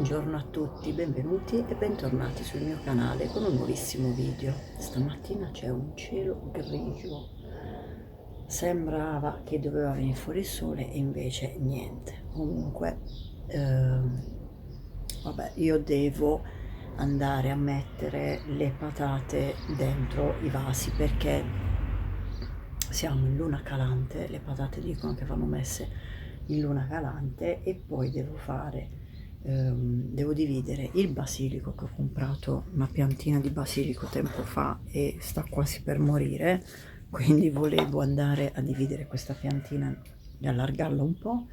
Buongiorno a tutti, benvenuti e bentornati sul mio canale con un nuovissimo video. Stamattina c'è un cielo grigio, sembrava che doveva venire fuori il sole e invece niente. Comunque, vabbè, io devo andare a mettere le patate dentro i vasi perché siamo in luna calante, le patate dicono che vanno messe in luna calante e poi devo dividere il basilico che ho comprato, una piantina di basilico tempo fa e sta quasi per morire, quindi volevo andare a dividere questa piantina e allargarla un po'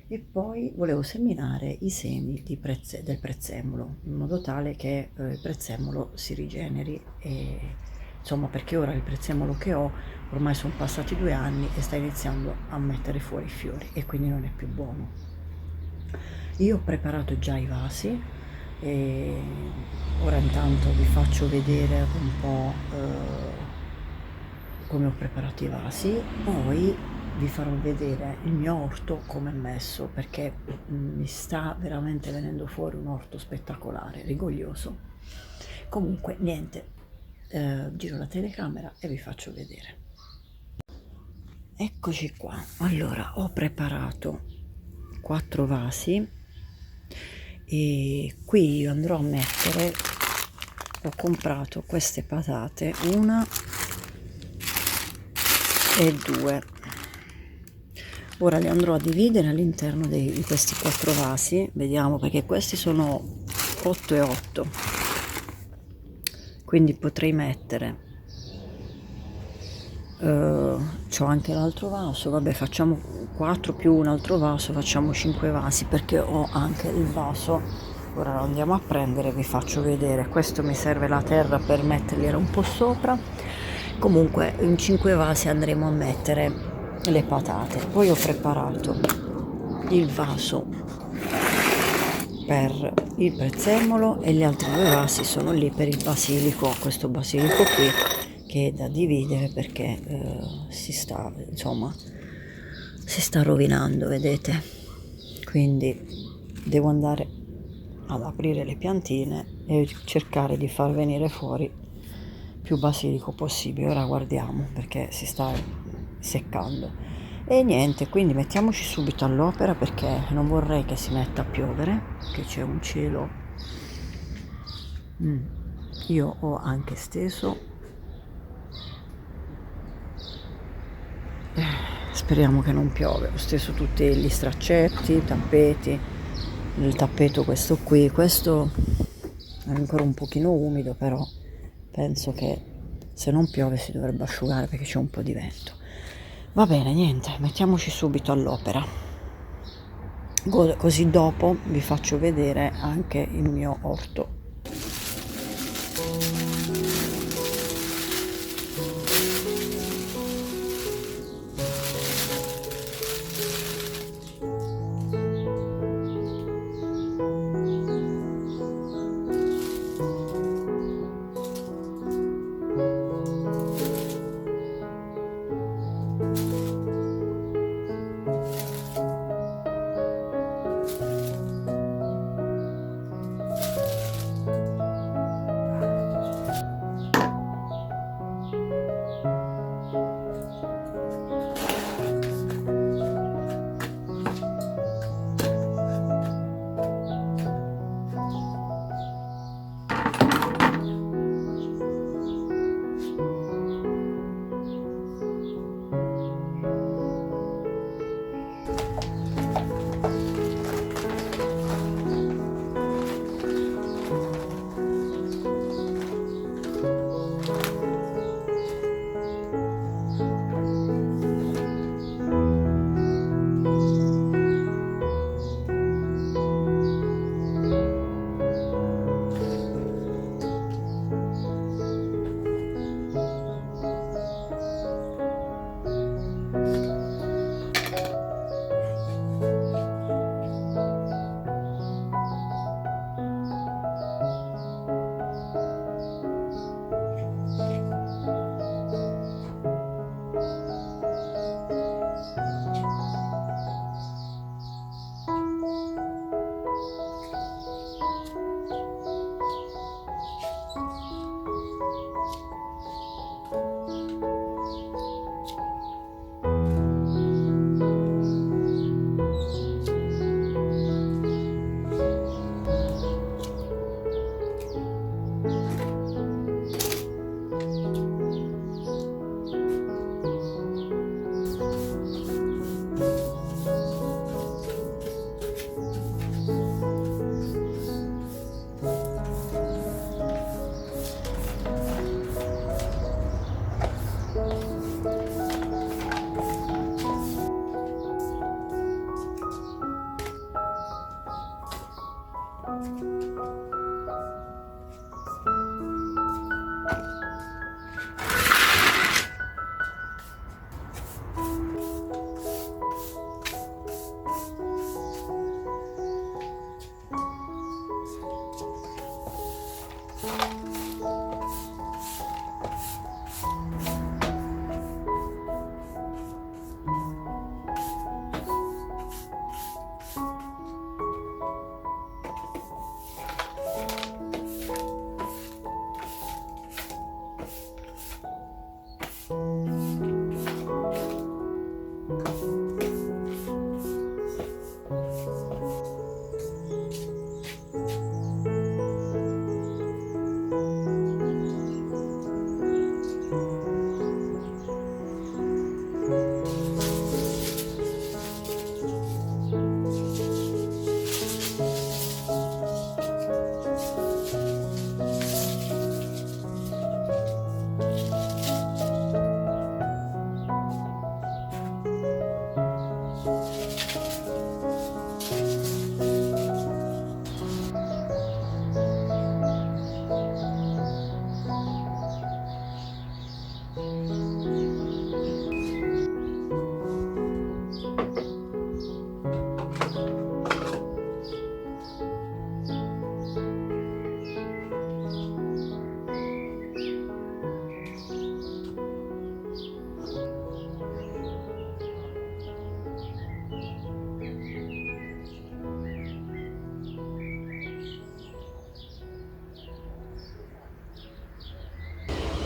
e poi volevo seminare i semi del prezzemolo in modo tale che il prezzemolo si rigeneri e insomma, perché ora il prezzemolo che ho ormai sono passati 2 anni e sta iniziando a mettere fuori i fiori e quindi non è più buono. Io ho preparato già i vasi e ora intanto vi faccio vedere un po' come ho preparato i vasi, poi vi farò vedere il mio orto come è messo perché mi sta veramente venendo fuori un orto spettacolare, rigoglioso. Comunque niente, giro la telecamera e vi faccio vedere. Eccoci qua, allora ho preparato 4 vasi e qui io andrò a mettere, ho comprato queste patate, una e due. Ora le andrò a dividere all'interno di questi 4 vasi, vediamo perché questi sono 8 e 8, quindi potrei mettere c'ho anche l'altro vaso, vabbè facciamo 4 più un altro vaso, facciamo 5 vasi perché ho anche il vaso, ora lo andiamo a prendere, vi faccio vedere, questo mi serve la terra per mettergliela un po' sopra. Comunque in 5 vasi andremo a mettere le patate. Poi ho preparato il vaso per il prezzemolo e gli altri 2 vasi sono lì per il basilico, questo basilico qui che è da dividere perché si sta rovinando, vedete, quindi devo andare ad aprire le piantine e cercare di far venire fuori più basilico possibile. Ora guardiamo perché si sta seccando e niente, quindi mettiamoci subito all'opera perché non vorrei che si metta a piovere, che c'è un cielo. Io ho anche steso, speriamo che non piove, ho steso tutti gli straccetti, i tappeti, il tappeto questo è ancora un pochino umido, però penso che se non piove si dovrebbe asciugare perché c'è un po' di vento. Va bene, niente, mettiamoci subito all'opera, così dopo vi faccio vedere anche il mio orto.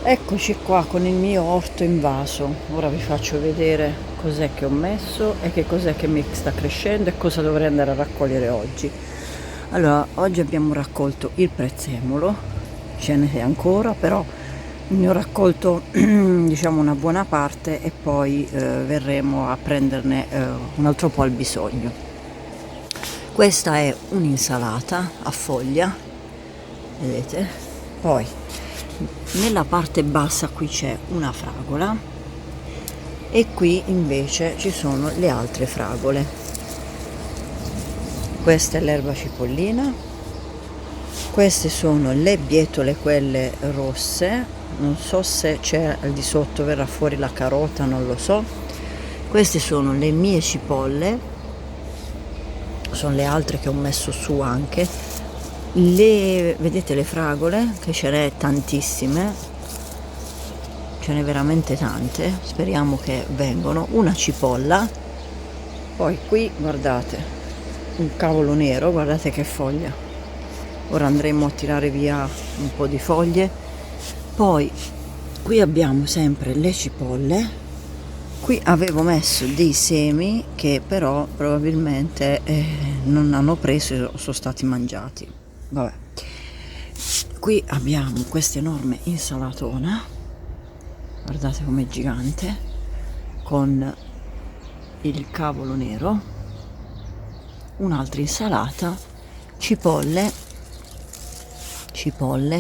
Eccoci qua con il mio orto invaso. Ora vi faccio vedere cos'è che ho messo e che cos'è che mi sta crescendo e cosa dovrei andare a raccogliere oggi. Allora, oggi abbiamo raccolto il prezzemolo, ce n'è ancora, però ne ho raccolto diciamo una buona parte e poi verremo a prenderne un altro po' al bisogno. Questa è un'insalata a foglia, vedete? Poi nella parte bassa qui c'è una fragola e qui invece ci sono le altre fragole. Questa è l'erba cipollina, queste sono le bietole, quelle rosse, non so se c'è al di sotto, verrà fuori la carota, non lo so. Queste sono le mie cipolle, sono le altre che ho messo su anche. Vedete le fragole, che ce n'è tantissime, ce n'è veramente tante, speriamo che vengano. Una cipolla, poi qui guardate un cavolo nero, guardate che foglia. Ora andremo a tirare via un po' di foglie. Poi qui abbiamo sempre le cipolle. Qui avevo messo dei semi che però probabilmente non hanno preso e sono stati mangiati. Vabbè, qui abbiamo questa enorme insalatona, guardate com'è gigante, con il cavolo nero, un'altra insalata, cipolle,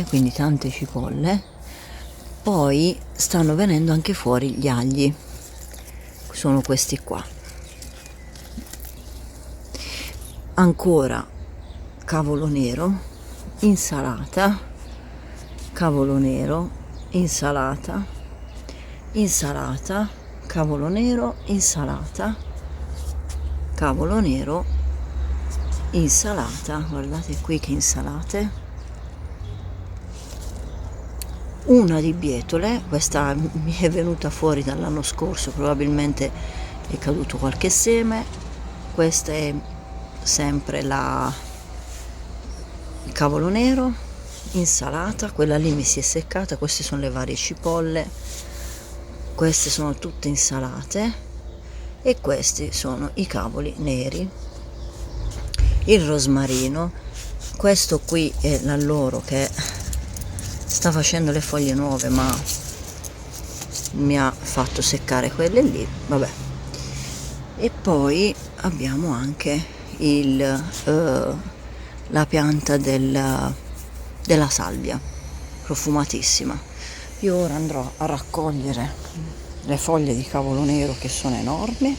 quindi tante cipolle. Poi stanno venendo anche fuori gli agli, sono questi qua. Ancora cavolo nero, insalata, cavolo nero, insalata, insalata, cavolo nero, insalata, cavolo nero, insalata, guardate qui che insalate. Una di bietole, questa mi è venuta fuori dall'anno scorso, probabilmente è caduto qualche seme. Questa è sempre il cavolo nero, insalata, quella lì mi si è seccata. Queste sono le varie cipolle, queste sono tutte insalate e questi sono i cavoli neri, il rosmarino. Questo qui è l'alloro che sta facendo le foglie nuove, ma mi ha fatto seccare quelle lì, vabbè. E poi abbiamo anche la pianta della salvia, profumatissima. Io ora andrò a raccogliere le foglie di cavolo nero che sono enormi,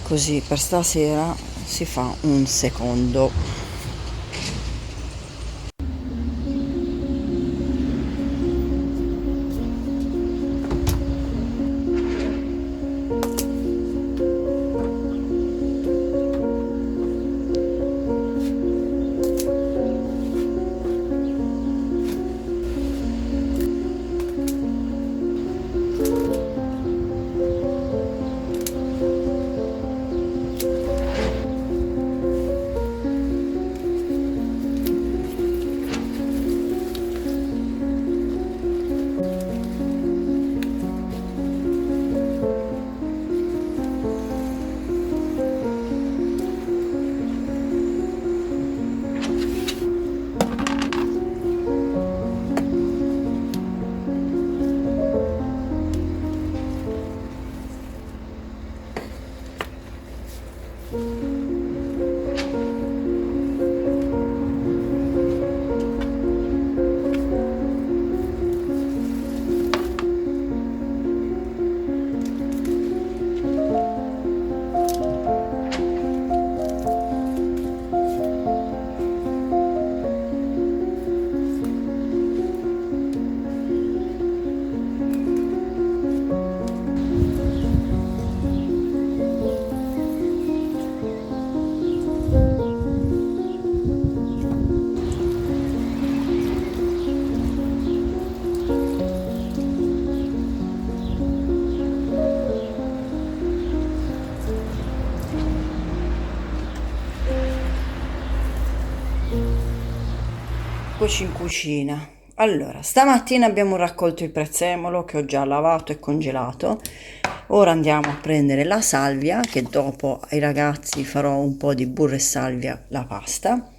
così per stasera si fa un secondo. Eccoci in cucina. Allora, stamattina abbiamo raccolto il prezzemolo che ho già lavato e congelato. Ora andiamo a prendere la salvia, che dopo ai ragazzi farò un po' di burro e salvia la pasta.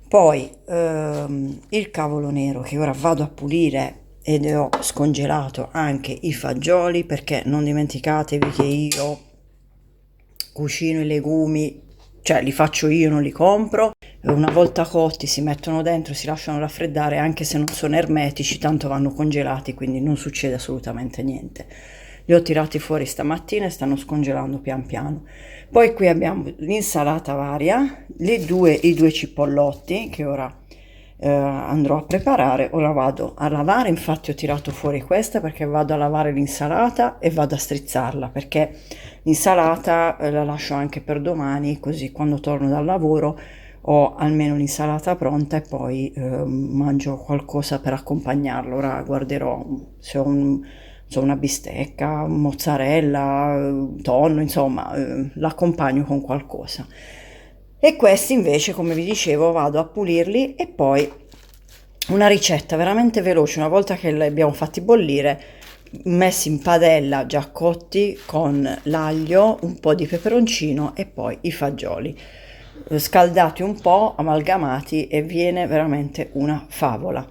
Poi il cavolo nero che ora vado a pulire, ed ho scongelato anche i fagioli, perché non dimenticatevi che io cucino i legumi, cioè li faccio io, non li compro. Una volta cotti si mettono dentro, si lasciano raffreddare, anche se non sono ermetici, tanto vanno congelati, quindi non succede assolutamente niente. Li ho tirati fuori stamattina e stanno scongelando pian piano. Poi qui abbiamo l'insalata varia, i due cipollotti che ora andrò a preparare. Ora vado a lavare, infatti ho tirato fuori questa perché vado a lavare l'insalata e vado a strizzarla, perché l'insalata la lascio anche per domani, così quando torno dal lavoro ho almeno l'insalata pronta e poi mangio qualcosa per accompagnarlo. Ora guarderò se ho una bistecca, mozzarella, tonno, insomma, l'accompagno con qualcosa. E questi invece, come vi dicevo, vado a pulirli. E poi una ricetta veramente veloce, una volta che li abbiamo fatti bollire, messi in padella già cotti, con l'aglio, un po' di peperoncino e poi i fagioli, scaldati un po', amalgamati, e viene veramente una favola.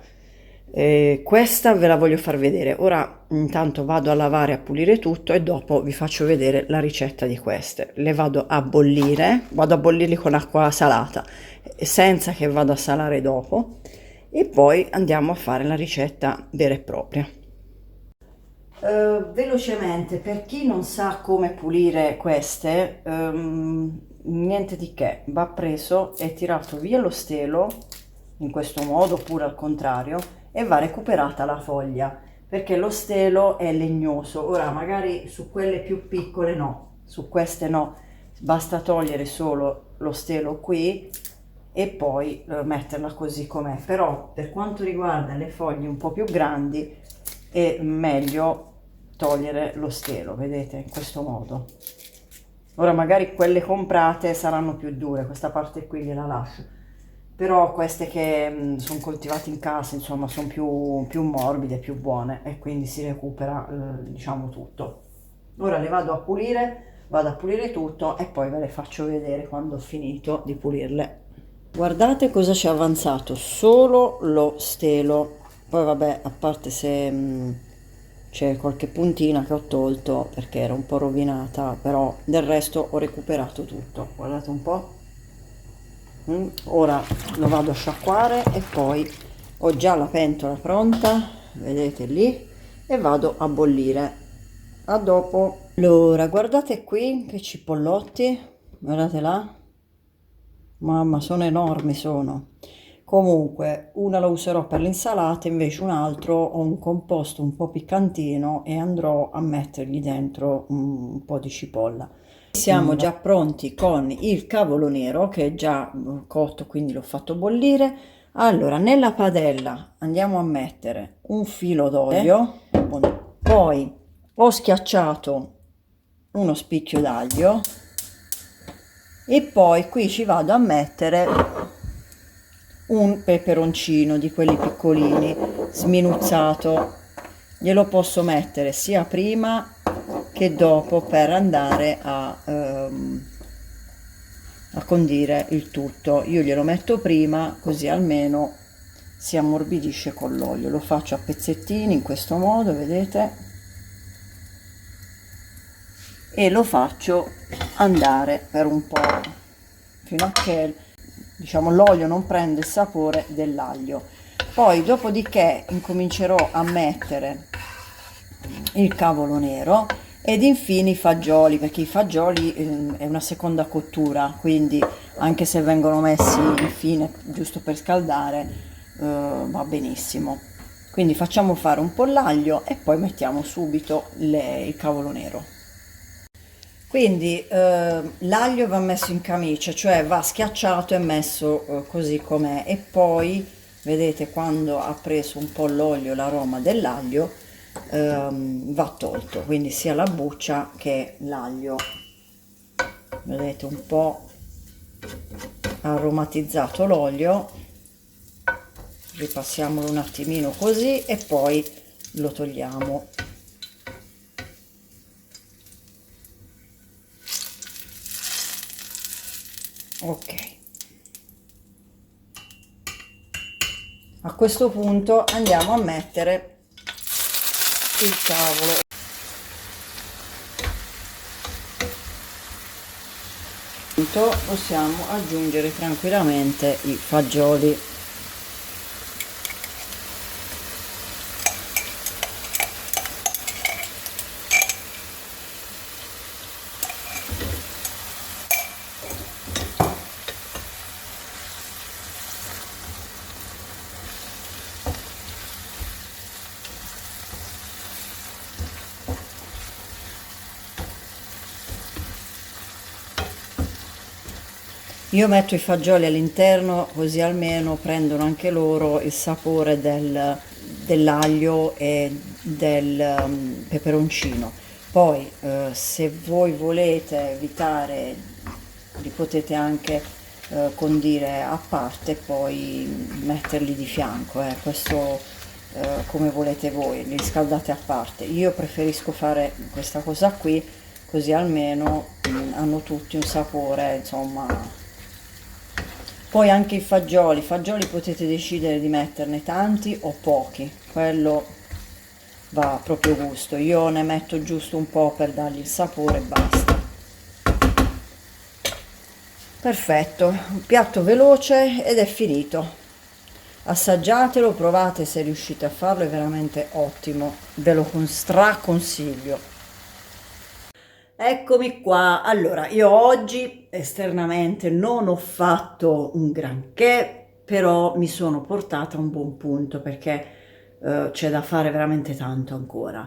Questa ve la voglio far vedere. Ora intanto vado a lavare, a pulire tutto e dopo vi faccio vedere la ricetta di queste. Le vado a bollirli con acqua salata, senza che vado a salare dopo, e poi andiamo a fare la ricetta vera e propria. Velocemente, per chi non sa come pulire queste, niente di che, va preso e tirato via lo stelo in questo modo, oppure al contrario, e va recuperata la foglia, perché lo stelo è legnoso. Ora magari su quelle più piccole no, su queste no, basta togliere solo lo stelo qui e poi metterla così com'è. Però per quanto riguarda le foglie un po' più grandi è meglio togliere lo stelo, vedete, in questo modo. Ora magari quelle comprate saranno più dure, questa parte qui gliela lascio, però queste che sono coltivate in casa, insomma, sono più morbide, più buone, e quindi si recupera diciamo tutto. Ora le vado a pulire tutto e poi ve le faccio vedere quando ho finito di pulirle. Guardate cosa c'è avanzato, solo lo stelo. Poi vabbè, a parte se c'è qualche puntina che ho tolto perché era un po' rovinata, però del resto ho recuperato tutto. Guardate un po'. Ora lo vado a sciacquare e poi Ho già la pentola pronta, vedete lì, e vado a bollire. A dopo. Allora, guardate qui che cipollotti, guardate là, mamma, sono enormi, sono. Comunque, una la userò per l'insalata, invece un altro ho un composto un po' piccantino e andrò a mettergli dentro un po' di cipolla. Siamo già pronti con il cavolo nero che è già cotto, quindi l'ho fatto bollire. Allora, nella padella andiamo a mettere un filo d'olio, poi ho schiacciato uno spicchio d'aglio e poi qui ci vado a mettere un peperoncino di quelli piccolini sminuzzato. Glielo posso mettere sia prima che dopo per andare a condire il tutto. Io glielo metto prima così almeno si ammorbidisce con l'olio. Lo faccio a pezzettini in questo modo, vedete, e lo faccio andare per un po' fino a che, diciamo, l'olio non prende il sapore dell'aglio. Poi dopodiché incomincerò a mettere il cavolo nero ed infine i fagioli, perché i fagioli è una seconda cottura, quindi anche se vengono messi infine giusto per scaldare va benissimo. Quindi facciamo fare un po' l'aglio e poi mettiamo subito il cavolo nero. Quindi l'aglio va messo in camicia, cioè va schiacciato e messo così com'è, e poi vedete quando ha preso un po' l'olio, l'aroma dell'aglio va tolto, quindi sia la buccia che l'aglio, vedete, un po' aromatizzato l'olio, ripassiamolo un attimino così e poi lo togliamo. Ok, a questo punto andiamo a mettere il cavolo. Possiamo aggiungere tranquillamente i fagioli. Io metto i fagioli all'interno così almeno prendono anche loro il sapore dell'aglio e del peperoncino. Poi se voi volete evitare, li potete anche condire a parte e poi metterli di fianco, questo come volete voi, li scaldate a parte. Io preferisco fare questa cosa qui così almeno hanno tutti un sapore, insomma. Poi anche i fagioli potete decidere di metterne tanti o pochi, quello va a proprio gusto. Io ne metto giusto un po' per dargli il sapore e basta. Perfetto, un piatto veloce ed è finito. Assaggiatelo, provate se riuscite a farlo, è veramente ottimo, ve lo straconsiglio. Eccomi qua. Allora, io oggi esternamente non ho fatto un granché, però mi sono portata a un buon punto perché c'è da fare veramente tanto ancora.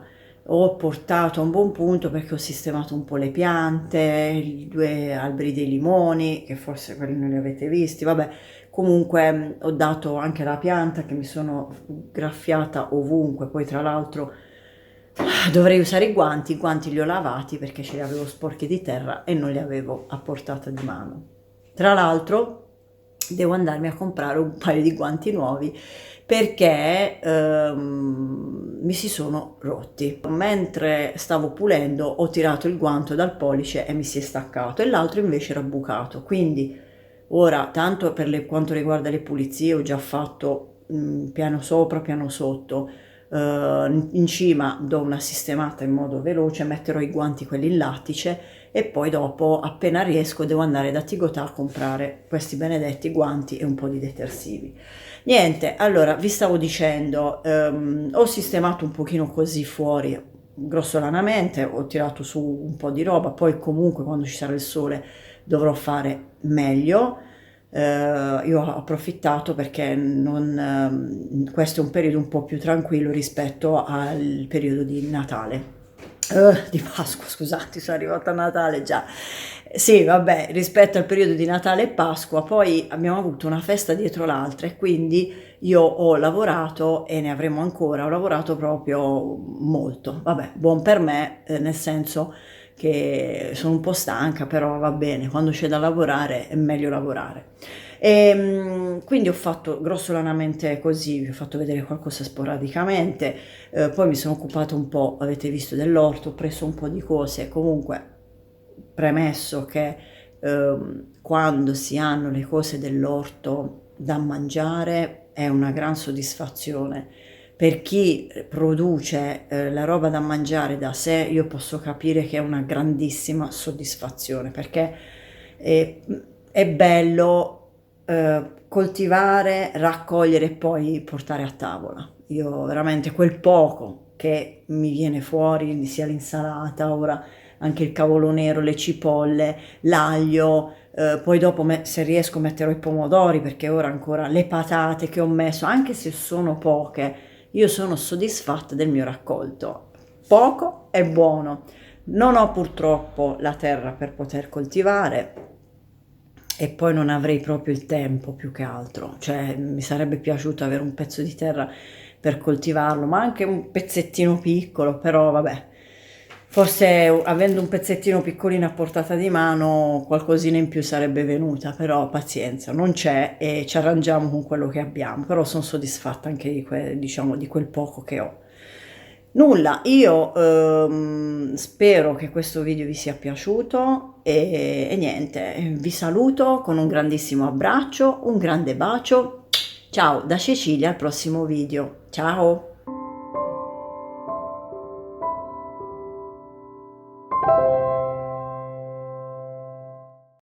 Ho portato a un buon punto perché ho sistemato un po' le piante, i due alberi dei limoni, che forse quelli non li avete visti, vabbè, comunque ho dato anche la pianta che mi sono graffiata ovunque, poi tra l'altro dovrei usare i guanti li ho lavati perché ce li avevo sporchi di terra e non li avevo a portata di mano. Tra l'altro devo andarmi a comprare un paio di guanti nuovi perché mi si sono rotti. Mentre stavo pulendo ho tirato il guanto dal pollice e mi si è staccato e l'altro invece era bucato, quindi ora tanto per quanto riguarda le pulizie ho già fatto piano sopra, piano sotto. in cima do una sistemata in modo veloce, metterò i guanti quelli in lattice e poi dopo appena riesco devo andare da Tigotà a comprare questi benedetti guanti e un po' di detersivi. Niente, allora vi stavo dicendo, ho sistemato un pochino così fuori grossolanamente, ho tirato su un po' di roba, poi comunque quando ci sarà il sole dovrò fare meglio. Io ho approfittato perché questo è un periodo un po' più tranquillo rispetto al periodo di Natale. Di Pasqua, scusate, sono arrivata a Natale già. Sì, vabbè, rispetto al periodo di Natale e Pasqua, poi abbiamo avuto una festa dietro l'altra e quindi io ho lavorato e ne avremo ancora, ho lavorato proprio molto. Vabbè, buon per me, nel senso che sono un po' stanca, però va bene, quando c'è da lavorare è meglio lavorare. Quindi ho fatto grossolanamente così, vi ho fatto vedere qualcosa sporadicamente, poi mi sono occupata un po', avete visto, dell'orto, ho preso un po' di cose, comunque premesso che quando si hanno le cose dell'orto da mangiare è una gran soddisfazione. Per chi produce la roba da mangiare da sé, io posso capire che è una grandissima soddisfazione perché è bello coltivare, raccogliere e poi portare a tavola. Io veramente quel poco che mi viene fuori, sia l'insalata, ora anche il cavolo nero, le cipolle, l'aglio, poi dopo se riesco metterò i pomodori perché ora ancora le patate che ho messo, anche se sono poche, io sono soddisfatta del mio raccolto. Poco è buono. Non ho purtroppo la terra per poter coltivare e poi non avrei proprio il tempo più che altro, cioè mi sarebbe piaciuto avere un pezzo di terra per coltivarlo, ma anche un pezzettino piccolo, però vabbè, forse avendo un pezzettino piccolino a portata di mano qualcosina in più sarebbe venuta, però pazienza, non c'è e ci arrangiamo con quello che abbiamo, però sono soddisfatta anche diciamo, di quel poco che ho. Nulla, io spero che questo video vi sia piaciuto e niente, vi saluto con un grandissimo abbraccio, un grande bacio. Ciao da Cecilia al prossimo video. Ciao!